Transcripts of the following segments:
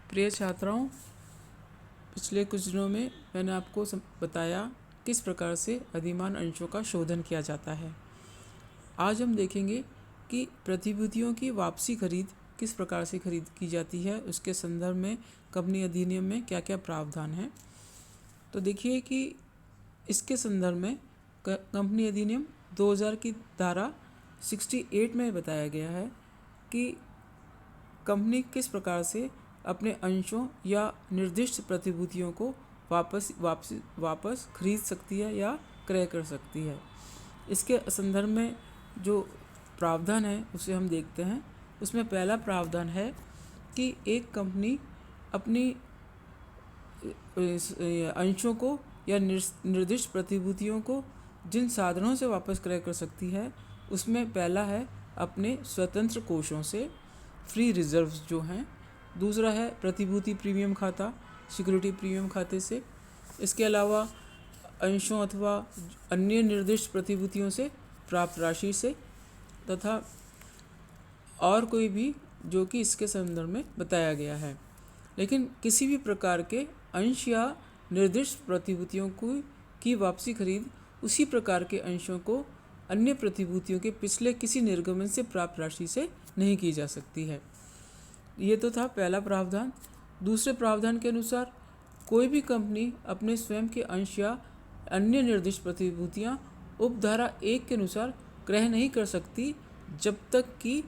प्रिय छात्राओं, पिछले कुछ दिनों में मैंने आपको बताया किस प्रकार से अधिमान अंशों का शोधन किया जाता है। आज हम देखेंगे कि प्रतिभूतियों की वापसी खरीद किस प्रकार से खरीद की जाती है, उसके संदर्भ में कंपनी अधिनियम में क्या क्या प्रावधान है। तो देखिए कि इसके संदर्भ में कंपनी अधिनियम 2000 की धारा 68 में बताया गया है कि कंपनी किस प्रकार से अपने अंशों या निर्दिष्ट प्रतिभूतियों को वापस खरीद सकती है या क्रय कर सकती है। इसके संदर्भ में जो प्रावधान है उसे हम देखते हैं। उसमें पहला प्रावधान है कि एक कंपनी अपनी अंशों को या निर्दिष्ट प्रतिभूतियों को जिन साधनों से वापस क्रय कर सकती है, उसमें पहला है अपने स्वतंत्र कोषों से, फ्री रिजर्व्स जो हैं। दूसरा है प्रतिभूति प्रीमियम खाता, सिक्योरिटी प्रीमियम खाते से। इसके अलावा अंशों अथवा अन्य निर्दिष्ट प्रतिभूतियों से प्राप्त राशि से, तथा और कोई भी जो कि इसके संदर्भ में बताया गया है। लेकिन किसी भी प्रकार के अंश या निर्दिष्ट प्रतिभूतियों की वापसी खरीद उसी प्रकार के अंशों को अन्य प्रतिभूतियों के पिछले किसी निर्गमन से प्राप्त राशि से नहीं की जा सकती है। ये तो था पहला प्रावधान। दूसरे प्रावधान के अनुसार कोई भी कंपनी अपने स्वयं के अंश या अन्य निर्दिष्ट प्रतिभूतियां उपधारा 1 के अनुसार क्रय नहीं कर सकती जब तक कि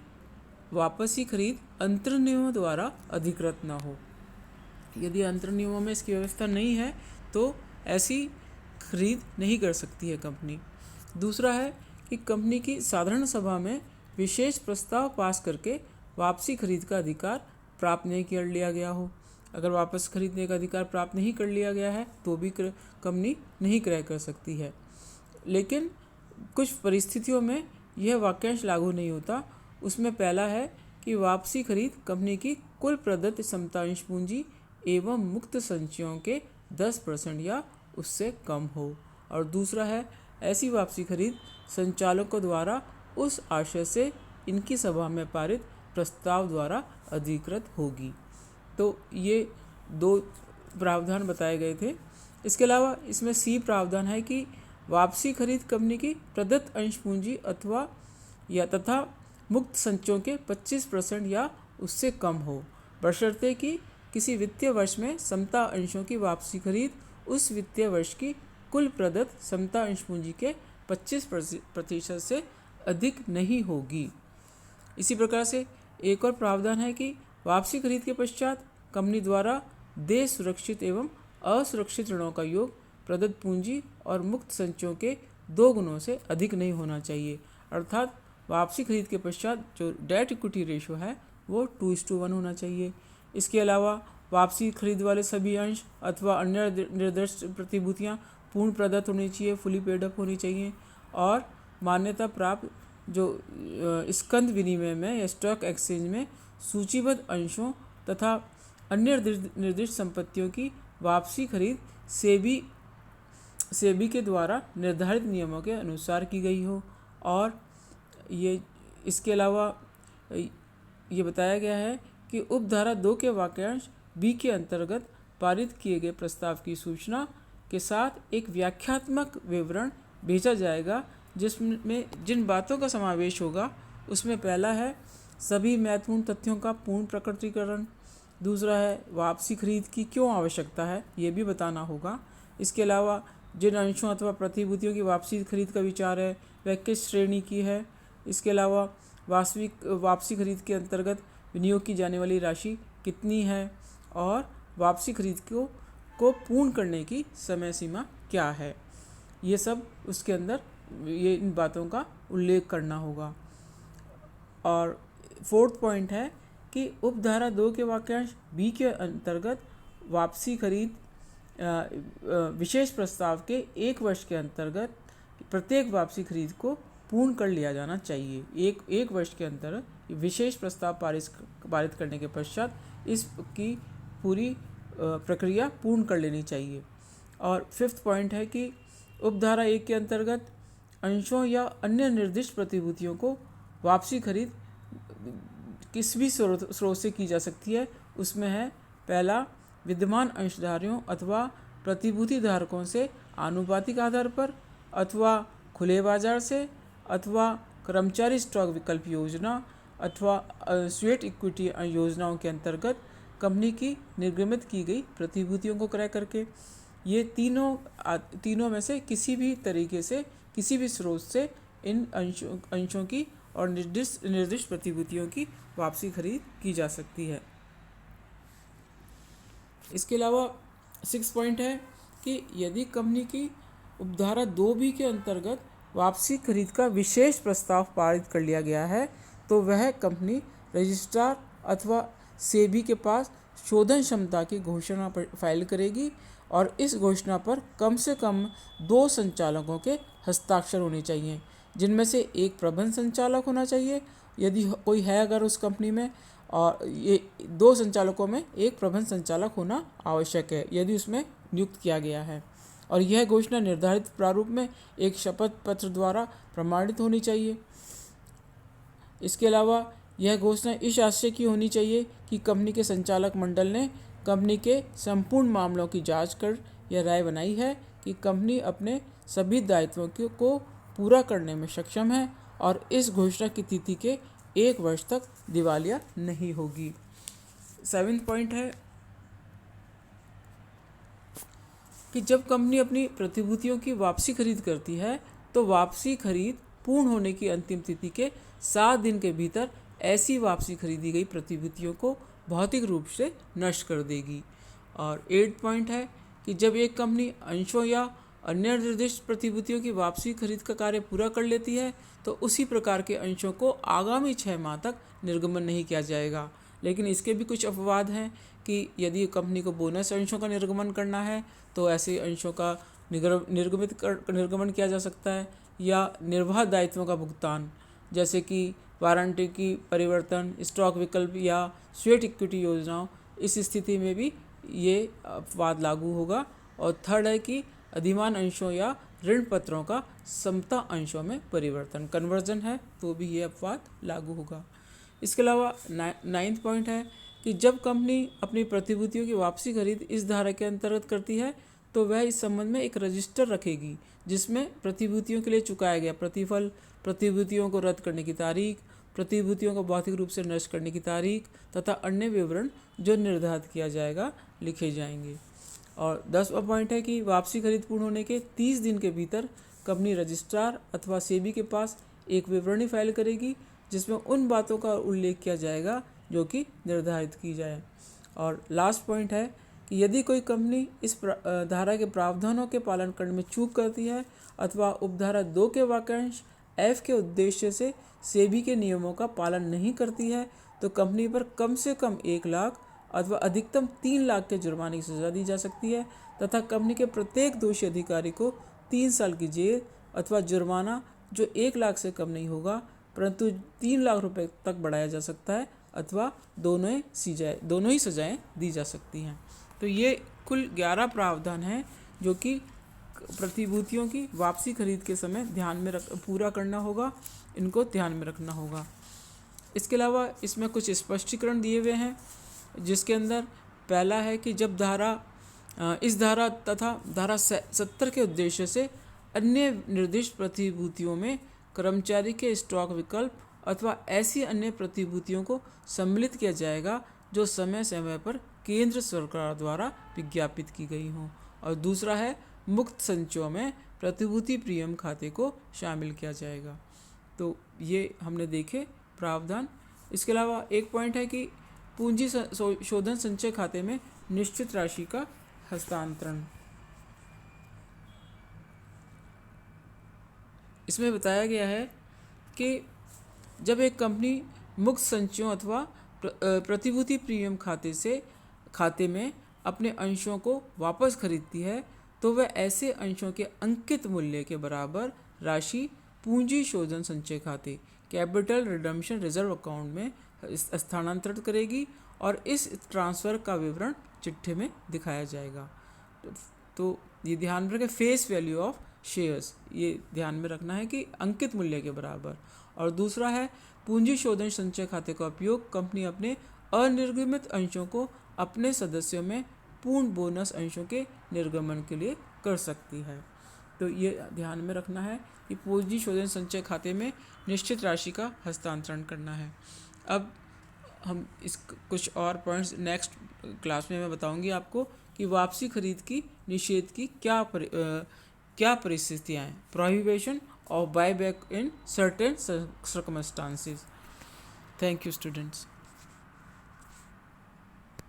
वापसी खरीद अंतर्नियमों द्वारा अधिकृत न हो। यदि अंतर्नियमों में इसकी व्यवस्था नहीं है तो ऐसी खरीद नहीं कर सकती है कंपनी। दूसरा है कि कंपनी की साधारण सभा में विशेष प्रस्ताव पास करके वापसी खरीद का अधिकार प्राप्त नहीं कर लिया गया हो। अगर वापस खरीदने का अधिकार प्राप्त नहीं कर लिया गया है तो भी कंपनी नहीं क्रय कर सकती है। लेकिन कुछ परिस्थितियों में यह वाक्यांश लागू नहीं होता। उसमें पहला है कि वापसी खरीद कंपनी की कुल प्रदत्त समतांश पूंजी एवं मुक्त संचयों के 10% या उससे कम हो। और दूसरा है ऐसी वापसी खरीद संचालकों द्वारा उस आशय से इनकी सभा में पारित प्रस्ताव द्वारा अधिकृत होगी। तो ये दो प्रावधान बताए गए थे। इसके अलावा इसमें सी प्रावधान है कि वापसी खरीद कंपनी की प्रदत्त अंश पूंजी तथा मुक्त संचयों के 25% या उससे कम हो, बशर्ते कि किसी वित्तीय वर्ष में समता अंशों की वापसी खरीद उस वित्तीय वर्ष की कुल प्रदत्त समता अंश पूंजी के 25% से अधिक नहीं होगी। इसी प्रकार से एक और प्रावधान है कि वापसी खरीद के पश्चात कंपनी द्वारा देय सुरक्षित एवं असुरक्षित ऋणों का योग प्रदत्त पूंजी और मुक्त संचयों के 2 गुणों से अधिक नहीं होना चाहिए। अर्थात वापसी खरीद के पश्चात जो डेट इक्विटी रेशो है वो 2:1 होना चाहिए। इसके अलावा वापसी खरीद वाले सभी अंश अथवा अन्य निर्दिष्ट प्रतिभूतियाँ पूर्ण प्रदत्त होनी चाहिए, फुली पेड अप होनी चाहिए। और मान्यता प्राप्त जो स्कंद विनिमय में या स्टॉक एक्सचेंज में सूचीबद्ध अंशों तथा अन्य निर्दिष्ट संपत्तियों की वापसी खरीद सेबी के द्वारा निर्धारित नियमों के अनुसार की गई हो। और ये इसके अलावा ये बताया गया है कि उपधारा 2 के वाक्यांश बी के अंतर्गत पारित किए गए प्रस्ताव की सूचना के साथ एक व्याख्यात्मक विवरण भेजा जाएगा जिसमें जिन बातों का समावेश होगा उसमें पहला है सभी महत्वपूर्ण तथ्यों का पूर्ण प्रकटीकरण। दूसरा है वापसी खरीद की क्यों आवश्यकता है, ये भी बताना होगा। इसके अलावा जिन अंशों अथवा प्रतिभूतियों की वापसी खरीद का विचार है वह किस श्रेणी की है। इसके अलावा वास्तविक वापसी खरीद के अंतर्गत विनियोग की जाने वाली राशि कितनी है और वापसी खरीद को पूर्ण करने की समय सीमा क्या है। ये सब उसके अंदर इन बातों का उल्लेख करना होगा। और 4th पॉइंट है कि उपधारा 2 के वाक्यांश बी के अंतर्गत वापसी खरीद विशेष प्रस्ताव के 1 वर्ष के अंतर्गत प्रत्येक वापसी खरीद को पूर्ण कर लिया जाना चाहिए। एक वर्ष के अंदर विशेष प्रस्ताव पारित करने के पश्चात इसकी पूरी प्रक्रिया पूर्ण कर लेनी चाहिए। और 5th पॉइंट है कि उपधारा 1 के अंतर्गत अंशों या अन्य निर्दिष्ट प्रतिभूतियों को वापसी खरीद किस भी स्रोत से की जा सकती है। उसमें है पहला, विद्यमान अंशधारियों अथवा प्रतिभूति धारकों से आनुपातिक आधार पर अथवा खुले बाजार से अथवा कर्मचारी स्टॉक विकल्प योजना अथवा स्वेट इक्विटी योजनाओं के अंतर्गत कंपनी की निर्गमित की गई प्रतिभूतियों को क्रय करके। ये तीनों में से किसी भी तरीके से, किसी भी स्रोत से इन अंशों की और निर्दिष्ट प्रतिभूतियों की वापसी खरीद की जा सकती है। इसके अलावा 6 पॉइंट है कि यदि कंपनी की उपधारा 2B के अंतर्गत वापसी खरीद का विशेष प्रस्ताव पारित कर लिया गया है तो वह कंपनी रजिस्ट्रार अथवा सेबी के पास शोधन क्षमता की घोषणा फाइल करेगी और इस घोषणा पर कम से कम 2 संचालकों के हस्ताक्षर होने चाहिए, जिनमें से एक प्रबंध संचालक होना चाहिए यदि कोई है अगर उस कंपनी में, और ये 2 संचालकों में एक प्रबंध संचालक होना आवश्यक है यदि उसमें नियुक्त किया गया है। और यह घोषणा निर्धारित प्रारूप में एक शपथ पत्र द्वारा प्रमाणित होनी चाहिए। इसके अलावा यह घोषणा इस आशय की होनी चाहिए कि कंपनी के संचालक मंडल ने कंपनी के संपूर्ण मामलों की जांच कर यह राय बनाई है कि कंपनी अपने सभी दायित्वों को पूरा करने में सक्षम है और इस घोषणा की तिथि के 1 वर्ष तक दिवालिया नहीं होगी। 7 पॉइंट है कि जब कंपनी अपनी प्रतिभूतियों की वापसी खरीद करती है तो वापसी खरीद पूर्ण होने की अंतिम तिथि के 7 दिन के भीतर ऐसी वापसी खरीदी गई प्रतिभूतियों को भौतिक रूप से नष्ट कर देगी। और 8 पॉइंट है कि जब एक कंपनी अंशों या अन्य निर्दिष्ट प्रतिभूतियों की वापसी खरीद का कार्य पूरा कर लेती है तो उसी प्रकार के अंशों को आगामी 6 माह तक निर्गमन नहीं किया जाएगा। लेकिन इसके भी कुछ अपवाद हैं कि यदि कंपनी को बोनस अंशों का निर्गमन करना है तो ऐसे अंशों का निर्गमन किया जा सकता है, या निर्वाह दायित्वों का भुगतान जैसे कि वारंटी की परिवर्तन, स्टॉक विकल्प या स्वेट इक्विटी योजनाओं, इस स्थिति में भी ये अपवाद लागू होगा। और थर्ड है कि अधिमान अंशों या ऋण पत्रों का समता अंशों में परिवर्तन, कन्वर्जन है तो भी ये अपवाद लागू होगा। इसके अलावा 9th पॉइंट है कि जब कंपनी अपनी प्रतिभूतियों की वापसी खरीद इस धारा के अंतर्गत करती है तो वह इस संबंध में एक रजिस्टर रखेगी जिसमें प्रतिभूतियों के लिए चुकाया गया प्रतिफल, प्रतिभूतियों को रद्द करने की तारीख, प्रतिभूतियों को भौतिक रूप से नष्ट करने की तारीख तथा अन्य विवरण जो निर्धारित किया जाएगा लिखे जाएंगे। और 10वां पॉइंट है कि वापसी खरीद पूर्ण होने के 30 दिन के भीतर कंपनी रजिस्ट्रार अथवा सेबी के पास एक विवरणी फाइल करेगी जिसमें उन बातों का उल्लेख किया जाएगा जो कि निर्धारित की जाए। और लास्ट पॉइंट है कि यदि कोई कंपनी इस धारा के प्रावधानों के पालन करने में चूक करती है अथवा उपधारा 2 के वाक्यांश F के उद्देश्य से सेबी के नियमों का पालन नहीं करती है तो कंपनी पर कम से कम 1 लाख अथवा अधिकतम 3 लाख के जुर्माने की सजा दी जा सकती है तथा कंपनी के प्रत्येक दोषी अधिकारी को 3 साल की जेल अथवा जुर्माना जो 1 लाख से कम नहीं होगा परंतु 3 लाख रुपए तक बढ़ाया जा सकता है अथवा दोनों ही सजाएं दी जा सकती हैं। तो ये कुल 11 प्रावधान हैं जो कि प्रतिभूतियों की वापसी खरीद के समय ध्यान में पूरा करना होगा, इनको ध्यान में रखना होगा। इसके अलावा इसमें कुछ स्पष्टीकरण दिए हुए हैं जिसके अंदर पहला है कि जब इस धारा तथा धारा 70 के उद्देश्य से अन्य निर्दिष्ट प्रतिभूतियों में कर्मचारी के स्टॉक विकल्प अथवा ऐसी अन्य प्रतिभूतियों को सम्मिलित किया जाएगा जो समय समय पर केंद्र सरकार द्वारा विज्ञापित की गई हों। और दूसरा है मुक्त संचयों में प्रतिभूति प्रीमियम खाते को शामिल किया जाएगा। तो ये हमने देखे प्रावधान। इसके अलावा एक पॉइंट है कि पूंजी शोधन संचय खाते में निश्चित राशि का हस्तांतरण। इसमें बताया गया है कि जब एक कंपनी मुक्त संचयों अथवा प्रतिभूति प्रीमियम खाते में अपने अंशों को वापस खरीदती है तो वह ऐसे अंशों के अंकित मूल्य के बराबर राशि पूंजी शोधन संचय खाते कैपिटल रिडम्पशन रिजर्व अकाउंट में स्थानांतरित करेगी और इस ट्रांसफ़र का विवरण चिट्ठे में दिखाया जाएगा। तो ये ध्यान में रखें, फेस वैल्यू ऑफ शेयर्स, ये ध्यान में रखना है कि अंकित मूल्य के बराबर। और दूसरा है पूंजी शोधन संचय खाते का उपयोग कंपनी अपने अनिर्गमित अंशों को अपने सदस्यों में पूर्ण बोनस अंशों के निर्गमन के लिए कर सकती है। तो ये ध्यान में रखना है कि पूंजी शोधन संचय खाते में निश्चित राशि का हस्तांतरण करना है। अब हम इस कुछ और पॉइंट्स नेक्स्ट क्लास में मैं बताऊंगी आपको कि वापसी खरीद की निषेध की क्या परिस्थितियाँ हैं। Prohibition of buy back in certain circumstances. Thank you students.